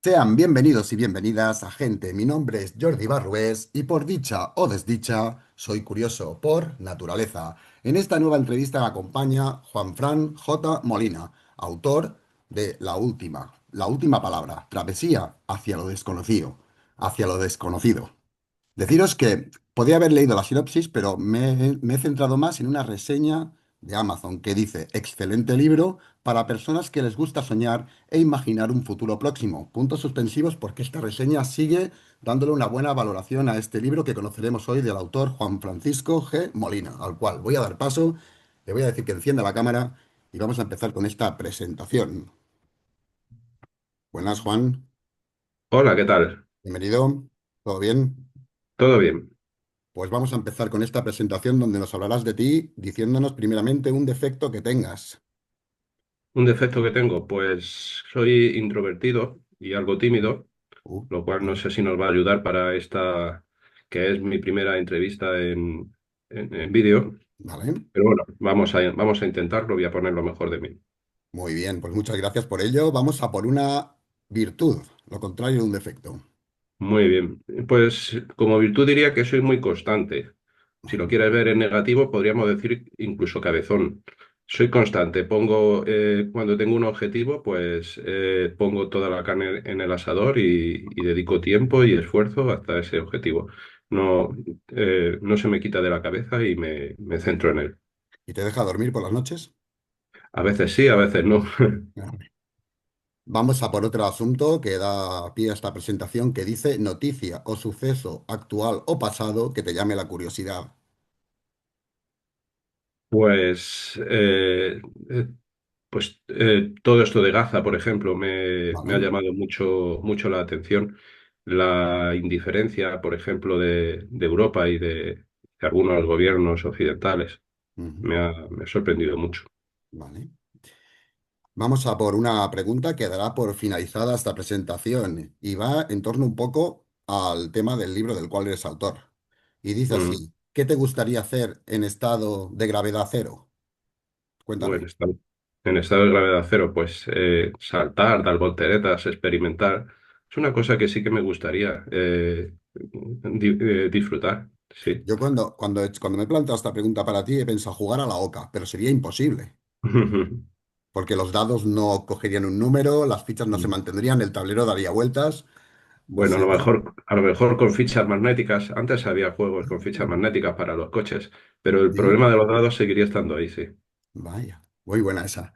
Sean bienvenidos y bienvenidas a gente. Mi nombre es Jordi Barrués y por dicha o desdicha soy curioso por naturaleza. En esta nueva entrevista me acompaña Juanfran J. Molina, autor de La última palabra, Travesía hacia lo desconocido, hacia lo desconocido. Deciros que podría haber leído la sinopsis, pero me he centrado más en una reseña de Amazon que dice, excelente libro para personas que les gusta soñar e imaginar un futuro próximo. Puntos suspensivos porque esta reseña sigue dándole una buena valoración a este libro que conoceremos hoy del autor Juan Francisco G. Molina, al cual voy a dar paso, le voy a decir que encienda la cámara y vamos a empezar con esta presentación. Buenas, Juan. Hola, ¿qué tal? Bienvenido. ¿Todo bien? ¿Todo bien? Pues vamos a empezar con esta presentación donde nos hablarás de ti, diciéndonos primeramente un defecto que tengas. ¿Un defecto que tengo? Pues soy introvertido y algo tímido, lo cual no Vale, sé si nos va a ayudar para esta, que es mi primera entrevista en vídeo. vale. Pero bueno, vamos a intentarlo, voy a poner lo mejor de mí. Muy bien, pues muchas gracias por ello. Vamos a por una virtud, lo contrario de un defecto. Muy bien. Pues como virtud diría que soy muy constante. Si lo quieres ver en negativo, podríamos decir incluso cabezón. Soy constante. Cuando tengo un objetivo, pues pongo toda la carne en el asador y dedico tiempo y esfuerzo hasta ese objetivo. No, no se me quita de la cabeza y me centro en él. ¿Y te deja dormir por las noches? A veces sí, a veces no. Vale. Vamos a por otro asunto que da pie a esta presentación que dice noticia o suceso actual o pasado que te llame la curiosidad. Pues todo esto de Gaza, por ejemplo, me ha Vale. llamado mucho la atención. La indiferencia, por ejemplo, de Europa y de algunos gobiernos occidentales Ujú. me ha sorprendido mucho. Vale. Vamos a por una pregunta que dará por finalizada esta presentación y va en torno un poco al tema del libro del cual eres autor. Y dice Mm, así, ¿qué te gustaría hacer en estado de gravedad cero? bueno, Cuéntame. en estado de gravedad cero, pues saltar, dar volteretas, experimentar, es una cosa que sí que me gustaría disfrutar, sí. Yo cuando me he planteado esta pregunta para ti he pensado jugar a la oca, pero sería imposible, porque los dados no cogerían un número, las fichas no se mantendrían, el tablero daría vueltas, o Bueno, sea que... a lo mejor con fichas magnéticas. Antes había juegos con fichas magnéticas para los coches, pero el Sí, problema de los dados seguiría estando ahí, sí. vaya, muy buena esa.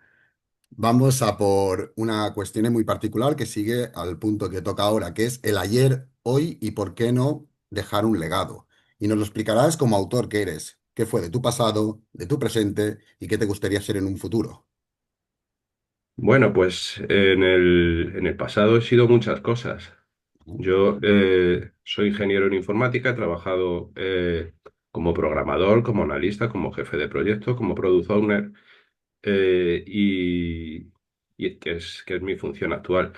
Vamos a por una cuestión muy particular que sigue al punto que toca ahora, que es el ayer, hoy y por qué no dejar un legado. Y nos lo explicarás como autor que eres, qué fue de tu pasado, de tu presente y qué te gustaría ser en un futuro. Bueno, pues en el pasado he sido muchas cosas. ¿No? Yo soy ingeniero en informática, he trabajado como programador, como analista, como jefe de proyecto, como product owner eh, y, y que es mi función actual.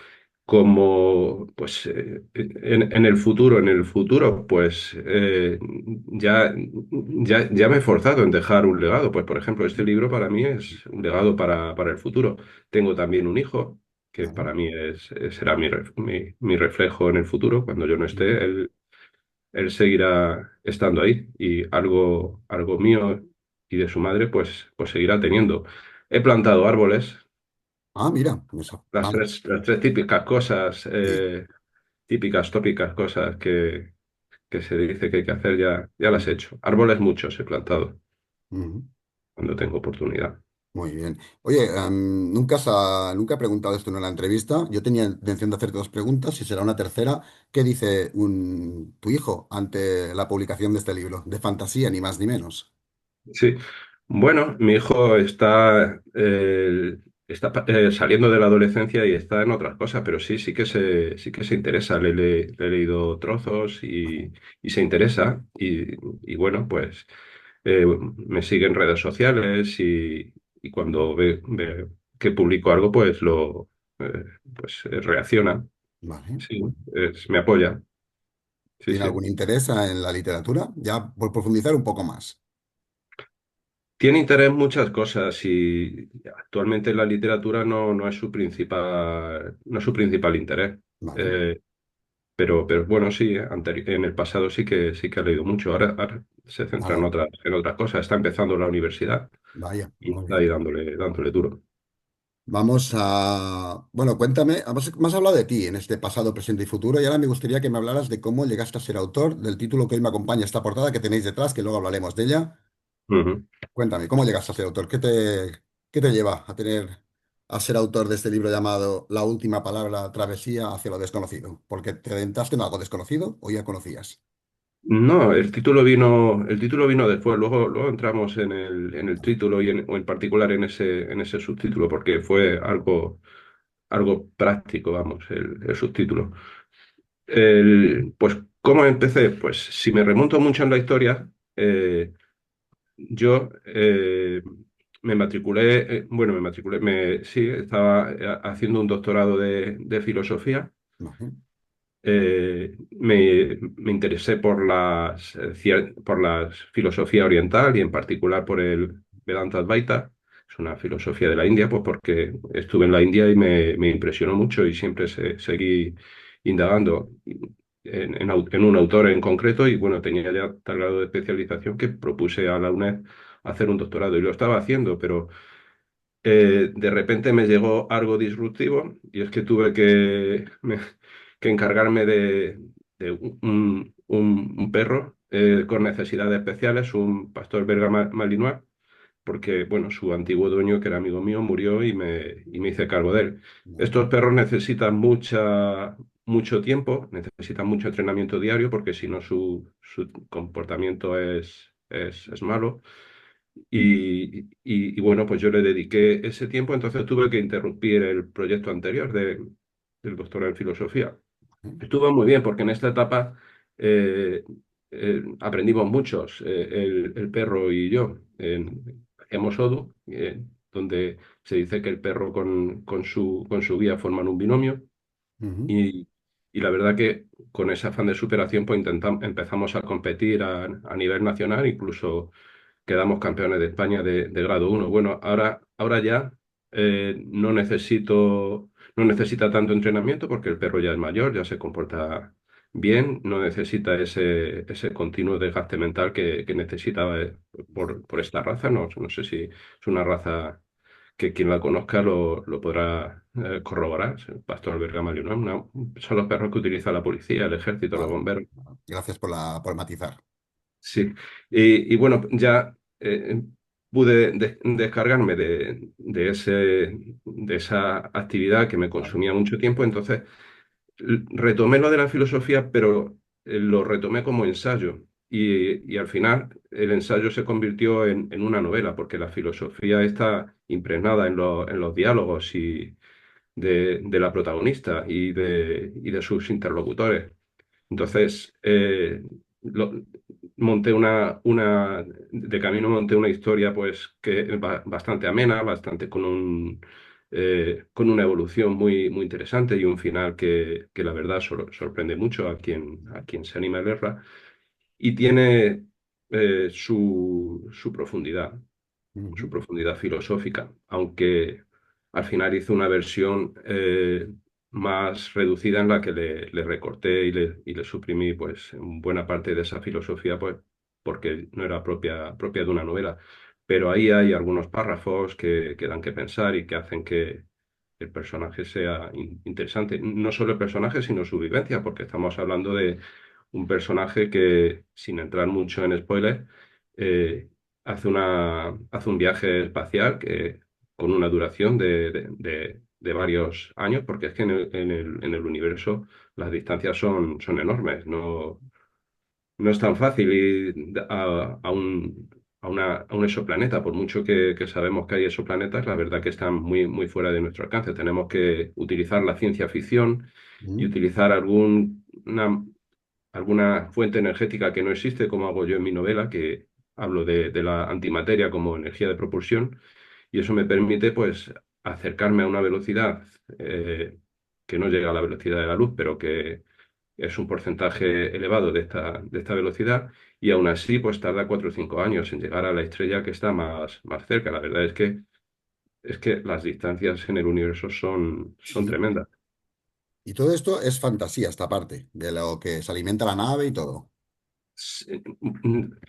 Como pues en el futuro, pues ya me he forzado en dejar un legado. Pues por ejemplo, este libro para mí es un legado para el futuro. Tengo también un hijo que Vale. para mí será mi reflejo en el futuro. Cuando yo no esté, él seguirá estando ahí y algo mío y de su madre, pues seguirá teniendo. He plantado árboles, Ah, mira, eso, vamos. las tres típicas cosas, Sí. típicas, tópicas cosas que se dice que hay que hacer, ya las he hecho. Árboles muchos he plantado Ujú. cuando tengo oportunidad. Muy bien. Oye, nunca he preguntado esto en una entrevista. Yo tenía intención de hacerte dos preguntas y será una tercera. ¿Qué dice tu hijo ante la publicación de este libro? De fantasía, ni más ni menos. Sí, bueno, mi hijo está saliendo de la adolescencia y está en otras cosas, pero sí que se interesa. Le he leído trozos y se interesa. Y bueno, pues me sigue en redes sociales y cuando ve que publico algo, eh, reacciona. Vale. Sí, me apoya. Sí, ¿Tiene sí. algún interés en la literatura? Ya por profundizar un poco más. Tiene interés en muchas cosas y actualmente la literatura no es su principal interés. Vale, Pero bueno, sí, en el pasado sí que ha leído mucho. Ahora se centra vale, en otras cosas. Está empezando la universidad vaya, y muy está ahí bien. dándole duro. Vamos a... Bueno, cuéntame, me has hablado de ti en este pasado, presente y futuro, y ahora me gustaría que me hablaras de cómo llegaste a ser autor del título que hoy me acompaña, esta portada que tenéis detrás, que luego hablaremos de ella. Ujú. Cuéntame, ¿cómo llegaste a ser autor? Qué te lleva a ser autor de este libro llamado La última palabra, travesía hacia lo desconocido? ¿Porque te adentraste en algo desconocido o ya conocías? No, el título vino después. Luego entramos en el título o en particular en ese subtítulo, porque fue algo práctico, vamos, el subtítulo. Pues, ¿cómo empecé? Pues, si me remonto mucho en la historia, yo sí, estaba haciendo un doctorado de filosofía. Vale, Me interesé por la filosofía oriental y en particular por el Vedanta Advaita. Es una filosofía de la India, pues porque estuve en la India y me impresionó mucho y siempre seguí indagando en un autor en concreto y bueno, tenía ya tal grado de especialización que propuse a la UNED hacer un doctorado y lo estaba haciendo, pero de repente me llegó algo disruptivo y es que tuve que encargarme de un perro con necesidades especiales, un pastor belga malinois, porque bueno, su antiguo dueño, que era amigo mío, murió y me hice cargo de él. vale, Estos perros necesitan mucho tiempo, necesitan mucho entrenamiento diario, porque si no su comportamiento es malo. Y bueno, pues yo le dediqué ese tiempo, entonces tuve que interrumpir el proyecto anterior del doctorado en filosofía. vale, Estuvo muy bien porque en esta etapa eh, aprendimos muchos, el perro y yo. Hacíamos Odu, donde se dice que el perro con su guía forman un binomio ujú, y, y la verdad que con ese afán de superación pues empezamos a competir a nivel nacional, incluso quedamos campeones de España de grado uno. Bueno, ahora ya no necesita tanto entrenamiento porque el perro ya es mayor, ya se comporta bien, no necesita ese continuo desgaste mental que necesitaba por esta raza. No sé si es una raza que quien la conozca lo podrá corroborar. Es el pastor belga malinois, son los perros que utiliza la policía, el ejército, los vale. bomberos. Gracias por matizar. Sí, y bueno, ya pude descargarme de esa actividad que me Vale, consumía mucho tiempo, entonces retomé lo de la filosofía, pero lo retomé como ensayo y al final el ensayo se convirtió en una novela, porque la filosofía está impregnada en los diálogos de la protagonista y de sus interlocutores. Entonces, lo- de camino monté una historia pues que bastante amena, bastante con una evolución muy, muy interesante y un final que la verdad sorprende mucho a quien se anima a leerla y tiene su profundidad ujú, su profundidad filosófica, aunque al final hizo una versión más reducida en la que le recorté y le suprimí pues buena parte de esa filosofía pues porque no era propia de una novela. Pero ahí hay algunos párrafos que dan que pensar y que hacen que el personaje sea interesante. No solo el personaje, sino su vivencia, porque estamos hablando de un personaje que, sin entrar mucho en spoilers, eh, hace un viaje espacial con una duración de varios años, porque es que en el universo las distancias son enormes, no es tan fácil ir a un exoplaneta, por mucho que sabemos que hay exoplanetas, la verdad que están muy, muy fuera de nuestro alcance. Tenemos que utilizar la ciencia ficción y ujú, utilizar alguna fuente energética que no existe, como hago yo en mi novela, que hablo de la antimateria como energía de propulsión, y eso me permite, pues, acercarme a una velocidad que no llega a la velocidad de la luz, pero que es un porcentaje elevado de esta velocidad, y aún así, pues, tarda 4 o 5 años en llegar a la estrella que está más cerca. La verdad es que las distancias en el universo son sí. tremendas. Y todo esto es fantasía, esta parte, de lo que se alimenta la nave y todo.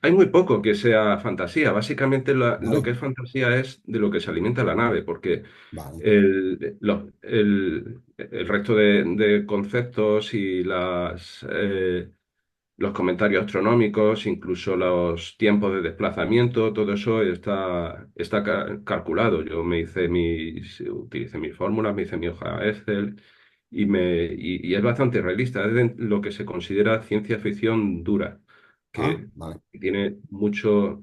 Hay muy poco que sea fantasía. Básicamente lo ¿Vale? que es fantasía es de lo que se alimenta la nave, porque Vale. el resto de conceptos y los comentarios astronómicos, incluso los tiempos de desplazamiento, todo eso está calculado. Yo utilicé mis fórmulas, me hice mi hoja Excel y es bastante realista. Es de lo que se considera ciencia ficción dura, Ah, que vale. tiene mucho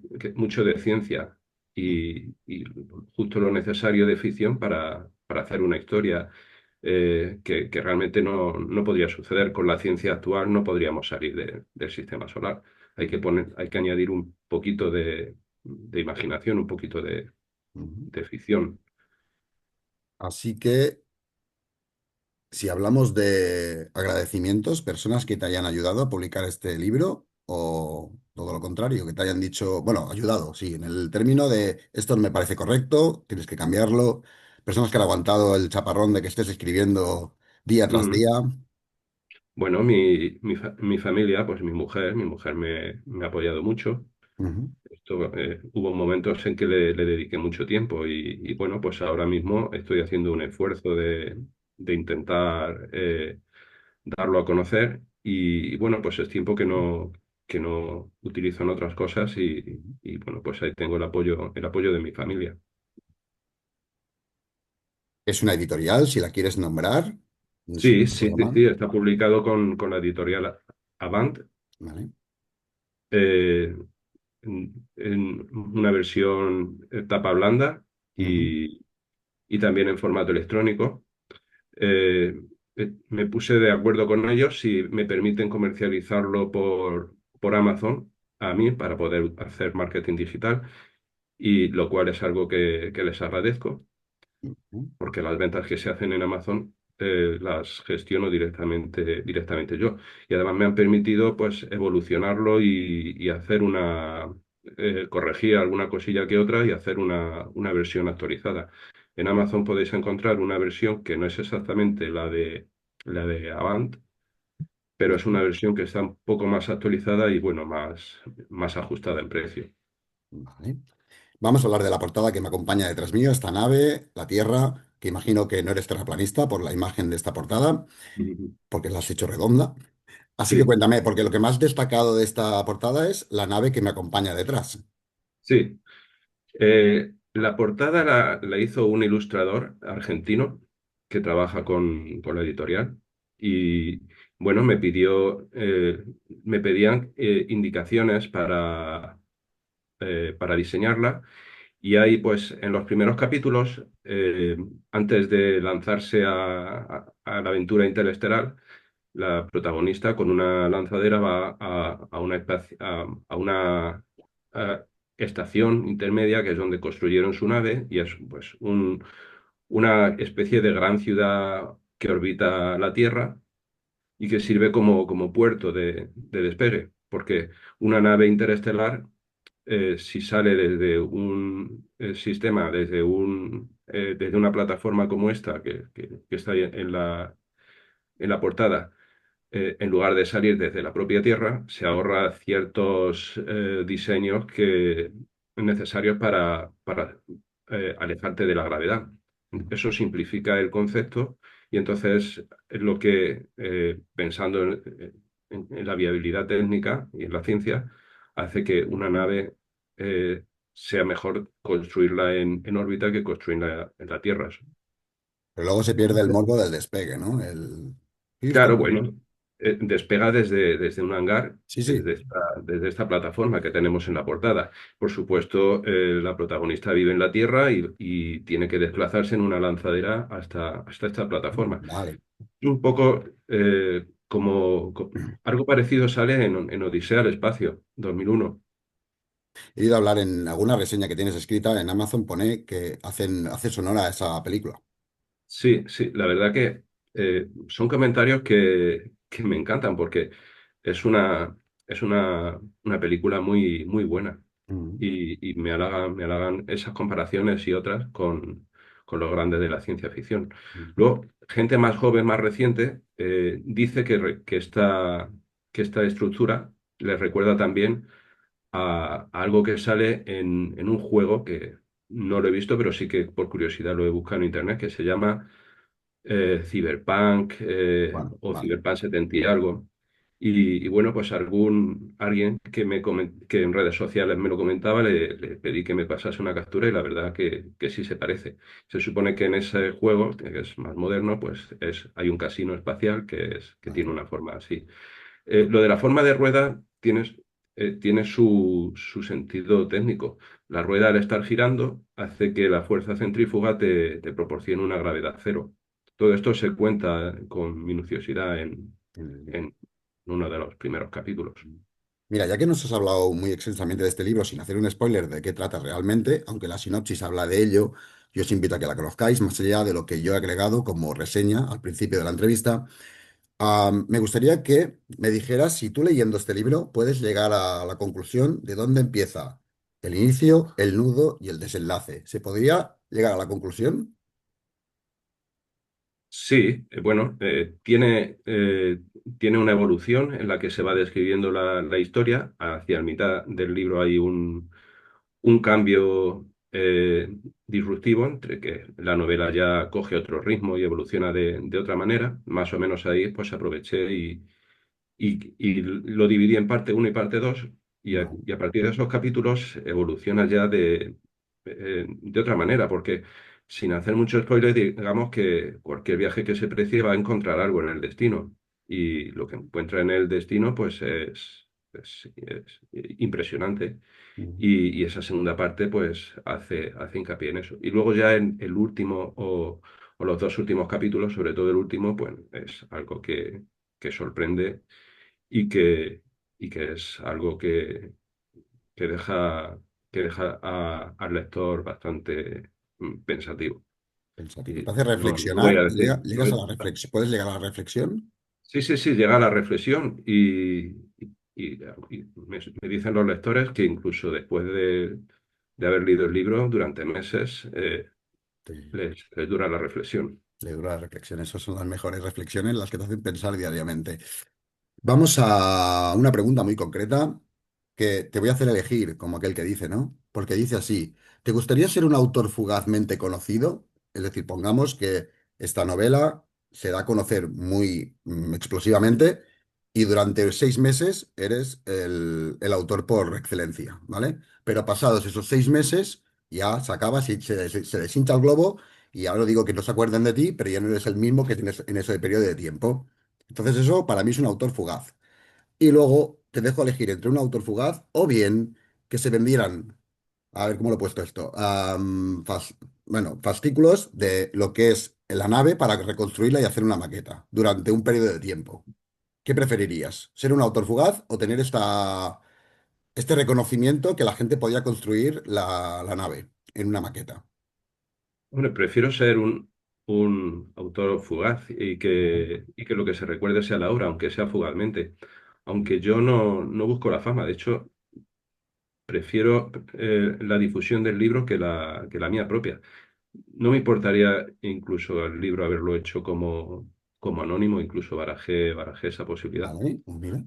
de ciencia y justo lo necesario de ficción para hacer una historia que realmente no podría suceder. Con la ciencia actual no podríamos salir del sistema solar. Hay que añadir un poquito de imaginación, un poquito Ujú. de ficción. Así que, si hablamos de agradecimientos, personas que te hayan ayudado a publicar este libro o todo lo contrario, que te hayan dicho, bueno, ayudado, sí, en el término de esto no me parece correcto, tienes que cambiarlo, personas que han aguantado el chaparrón de que estés escribiendo día tras Mm. día. Bueno, mi familia, pues mi mujer me ha apoyado mucho. Ujú, Hubo momentos en que le dediqué mucho tiempo y bueno, pues ahora mismo estoy haciendo un esfuerzo de intentar darlo a conocer y bueno, pues es tiempo que no utilizo en otras cosas ujú. y bueno, pues ahí tengo el apoyo de mi familia. Es una editorial, si la quieres nombrar, sin Sí, ningún sí, problema. sí, está publicado con la editorial Avant Vale. eh, en una versión tapa blanda Ujú, y también en formato electrónico. Eh, Me puse de acuerdo con ellos si me permiten comercializarlo por Amazon a mí para poder hacer marketing digital, y lo cual es algo que les agradezco, ujú, porque las ventas que se hacen en Amazon las gestiono directamente yo. Y además me han permitido pues evolucionarlo y hacer corregir alguna cosilla que otra y hacer una versión actualizada. En Amazon podéis encontrar una versión que no es exactamente la de Avant, pero es una versión que está un poco más actualizada y bueno, más ajustada en precio. vale. Vamos a hablar de la portada que me acompaña detrás mío, esta nave, la Tierra, que imagino que no eres terraplanista por la imagen de esta portada, Ujú. porque la has hecho redonda. Así que Sí, cuéntame, porque lo que más destacado de esta portada es la nave que me acompaña detrás. sí. La portada la hizo un ilustrador argentino que trabaja con la editorial y bueno, me pedían indicaciones para diseñarla y ahí pues en los primeros capítulos, antes de lanzarse a la aventura interestelar, la protagonista con una lanzadera va a una a estación intermedia que es donde construyeron su nave y es pues una especie de gran ciudad que orbita la Tierra y que sirve como puerto de despegue, porque una nave interestelar, si sale desde un sistema, desde una plataforma como esta que está ahí en la portada, en lugar de salir desde la propia Tierra, se ahorra ciertos diseños necesarios para alejarte de la gravedad. Eso simplifica el concepto y entonces es lo que, pensando en la viabilidad técnica y en la ciencia, hace que una nave sea mejor construirla en órbita que construirla en la Tierra. Pero luego se pierde el morbo del despegue, ¿no? Claro, Houston. bueno, despega desde un hangar, Sí, sí. desde esta plataforma que tenemos en la portada. Por supuesto, la protagonista vive en la Tierra y tiene que desplazarse en una lanzadera hasta esta plataforma. Vale. Un poco algo parecido sale en Odisea al Espacio, 2001. He ido a hablar en alguna reseña que tienes escrita en Amazon, pone que hace sonora a esa película. Sí, sí, la verdad que son comentarios que me encantan porque es una película muy buena Mm, y me halagan esas comparaciones y otras con los grandes de la ciencia ficción. mm, Luego, gente más joven, más reciente, dice que esta estructura les recuerda también a algo que sale en un juego que no lo he visto, pero sí que por curiosidad lo he buscado en internet, que se llama Cyberpunk Bueno, o vale. Cyberpunk 70 y algo. Y bueno, pues alguien que en redes sociales me lo comentaba, le pedí que me pasase una captura y la verdad que sí se parece. Se supone que en ese juego, que es más moderno, pues hay un casino espacial que tiene Vale. una forma así. Lo de la forma de rueda tiene su sentido técnico. La rueda al estar girando hace que la fuerza centrífuga te proporcione una gravedad cero. Todo esto se cuenta con minuciosidad En el libro. en uno de los primeros capítulos. Mira, ya que nos has hablado muy extensamente de este libro, sin hacer un spoiler de qué trata realmente, aunque la sinopsis habla de ello, yo os invito a que la conozcáis, más allá de lo que yo he agregado como reseña al principio de la entrevista. Me gustaría que me dijeras si tú leyendo este libro puedes llegar a la conclusión de dónde empieza el inicio, el nudo y el desenlace. ¿Se podría llegar a la conclusión? Sí, bueno, tiene una evolución en la que se va describiendo la historia. Hacia la mitad del libro hay un cambio disruptivo entre que la novela ya coge otro ritmo y evoluciona de otra manera. Más o menos ahí pues aproveché y lo dividí en parte uno y parte 2 Vale. y a partir de esos capítulos evoluciona ya de otra manera, porque sin hacer mucho spoiler, digamos que cualquier viaje que se precie va a encontrar algo en el destino y lo que encuentra en el destino pues es impresionante Ujú. y esa segunda parte pues hace hincapié en eso. Y luego ya en el último o los dos últimos capítulos, sobre todo el último, pues es algo que sorprende y que es algo que deja, que deja al lector bastante pensativo. Pensativo. Y ¿Te hace no voy reflexionar? a decir, ¿Llegas a la reflexión? ¿Puedes llegar a la reflexión? sí, sí, sí, llega a la reflexión y me dicen los lectores que incluso después de haber leído el libro durante meses Sí. les dura la reflexión. Le dura la reflexión. Esas son las mejores reflexiones, las que te hacen pensar diariamente. Vamos a una pregunta muy concreta que te voy a hacer elegir, como aquel que dice, ¿no? Porque dice así, ¿te gustaría ser un autor fugazmente conocido? Es decir, pongamos que esta novela se da a conocer muy explosivamente y durante 6 meses eres el autor por excelencia, ¿vale? Pero pasados esos 6 meses ya se acaba, se deshincha el globo y ahora no digo que no se acuerden de ti, pero ya no eres el mismo que tienes en ese periodo de tiempo. Entonces eso para mí es un autor fugaz. Y luego te dejo elegir entre un autor fugaz o bien que se vendieran, a ver cómo lo he puesto esto, bueno, fascículos de lo que es la nave para reconstruirla y hacer una maqueta durante un periodo de tiempo. ¿Qué preferirías? ¿Ser un autor fugaz o tener este reconocimiento que la gente podía construir la nave en una maqueta? Bueno, prefiero ser un autor fugaz Vale. y que lo que se recuerde sea la obra, aunque sea fugazmente. Aunque yo no busco la fama, de hecho, prefiero la difusión del libro que la mía propia. No me importaría incluso el libro haberlo hecho como anónimo, incluso barajé esa posibilidad. Vale, pues mira.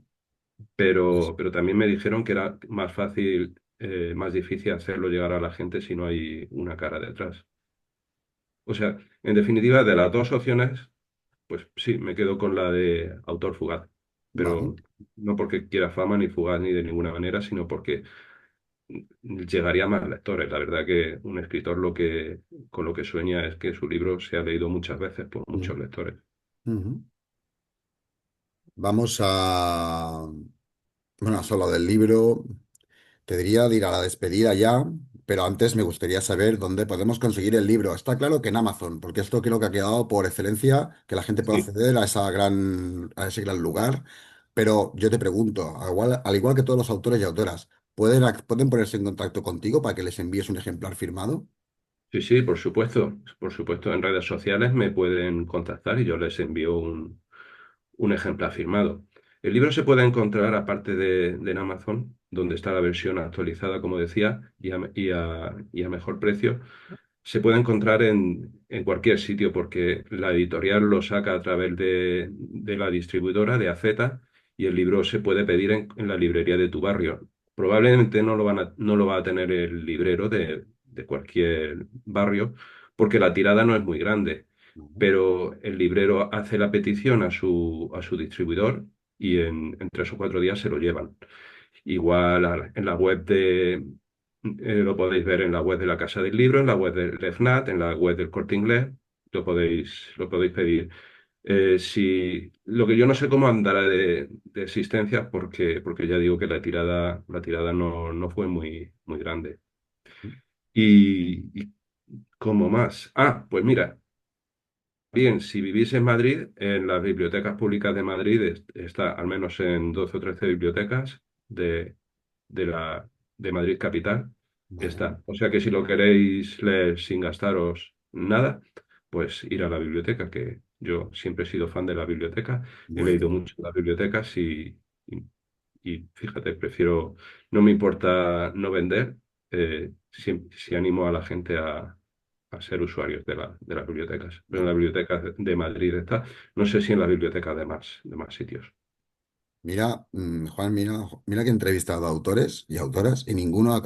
Pero también me dijeron que era más fácil, más difícil hacerlo llegar a la gente si no hay una cara detrás. O sea, en definitiva, de las dos opciones, pues sí, me quedo con la de autor fugaz, Vale. pero no porque quiera fama ni fugaz ni de ninguna manera, sino porque llegaría a más lectores. La verdad que un escritor con lo que sueña es que su libro sea leído muchas veces por Ujú, muchos lectores. ujú. Vamos a... Bueno, solo del libro. Te diría de ir a la despedida ya, pero antes me gustaría saber dónde podemos conseguir el libro. Está claro que en Amazon, porque esto creo que ha quedado por excelencia, que la gente pueda Sí, acceder a ese gran lugar. Pero yo te pregunto, al igual que todos los autores y autoras, ¿pueden ponerse en contacto contigo para que les envíes un ejemplar firmado? sí, sí, por supuesto. Por supuesto, en redes sociales me pueden contactar y yo les envío un ejemplar firmado. El libro se puede encontrar, aparte de en Amazon, donde está la versión actualizada, como decía, y a mejor precio, se puede encontrar en cualquier sitio porque la editorial lo saca a través de la distribuidora de AZ y el libro se puede pedir en la librería de tu barrio. Probablemente no lo va a tener el librero de cualquier barrio porque la tirada no es muy grande, Ujú. pero el librero hace la petición a su distribuidor y en 3 o 4 días se lo llevan. Igual en la web lo podéis ver en la web de la Casa del Libro, en la web del FNAC, en la web del Corte Inglés, lo podéis pedir. Si, lo que yo no sé cómo andará de existencia, porque ya digo que la tirada no fue muy grande. Y como más. Ah, pues mira, bien, si vivís en Madrid, en las bibliotecas públicas de Madrid está al menos en 12 o 13 bibliotecas de la, de Madrid Capital. Vale, Está. O sea que si lo queréis leer sin gastaros nada, pues ir a la biblioteca, que yo siempre he sido fan de la biblioteca, he muy leído bien. mucho en las bibliotecas y, y fíjate, prefiero, no me importa no vender, si animo a la gente a ser usuarios de las bibliotecas. Pero en Bueno, la biblioteca de Madrid está, no sé si en la biblioteca de más sitios. mira, Juan, mira que he entrevistado a autores y autoras y ninguno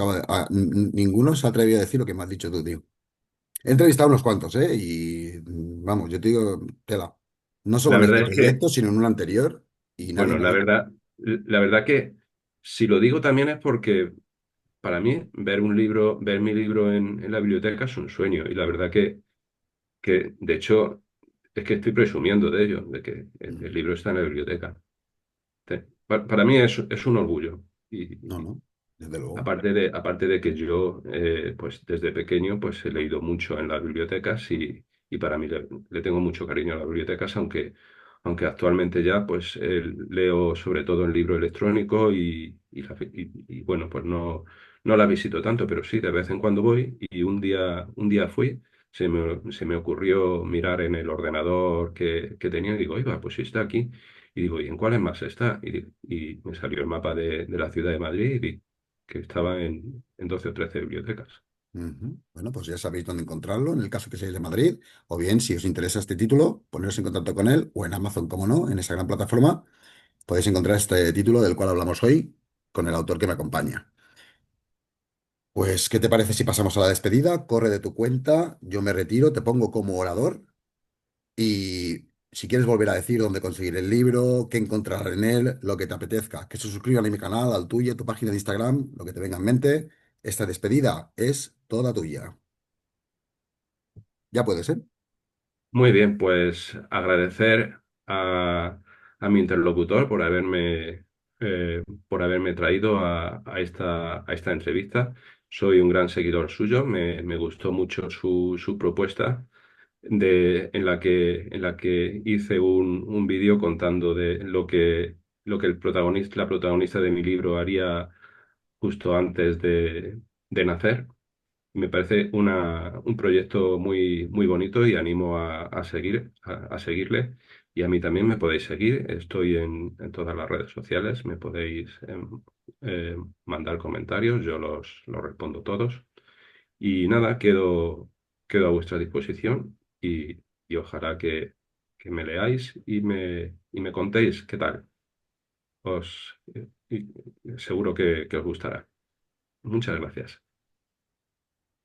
ninguno se ha atrevido a decir lo que me has dicho tú, tío. He entrevistado a unos cuantos, ¿eh? Y vamos, yo te digo, tela. No solo La en verdad este es que proyecto, sino en un anterior, y nadie bueno, me ha dicho. la verdad que si lo digo también es porque para mí ver mi libro en la biblioteca es un sueño. Y la verdad que de hecho, es que estoy presumiendo de ello, de que el Mm, libro está en la biblioteca. Para mí es un orgullo. no, no, desde luego. Aparte de que yo, pues desde pequeño, pues he leído mucho en las bibliotecas y para mí le tengo mucho cariño a las bibliotecas, aunque actualmente ya, pues leo sobre todo en libro electrónico y, bueno, pues no la visito tanto, pero sí, de vez en cuando voy y un día fui, se me ocurrió mirar en el ordenador que tenía y digo, oiga, pues sí está aquí. Y digo, ¿y en cuáles más está? Y me salió el mapa de la ciudad de Madrid y vi que estaba en 12 o 13 bibliotecas. Ujú. Bueno, pues ya sabéis dónde encontrarlo, en el caso que seáis de Madrid, o bien, si os interesa este título, poneros en contacto con él, o en Amazon, como no, en esa gran plataforma, podéis encontrar este título del cual hablamos hoy, con el autor que me acompaña. Pues, ¿qué te parece si pasamos a la despedida? Corre de tu cuenta, yo me retiro, te pongo como orador. Y si quieres volver a decir dónde conseguir el libro, qué encontrar en él, lo que te apetezca, que se suscriban a mi canal, al tuyo, a tu página de Instagram, lo que te venga en mente, esta despedida es toda tuya. Ya puede ser. Muy bien, pues agradecer a mi interlocutor por haberme traído a esta entrevista. Soy un gran seguidor suyo, me gustó mucho su propuesta en la que hice un vídeo contando de lo que la protagonista de mi libro haría justo antes de nacer. Me parece un proyecto muy bonito y animo a seguirle. Y a mí también me podéis seguir. Estoy en todas las redes sociales. Me podéis mandar comentarios. Yo los respondo todos. Y nada, quedo a vuestra disposición y ojalá que me leáis y me contéis qué tal. Os, y seguro que os gustará. Muchas gracias.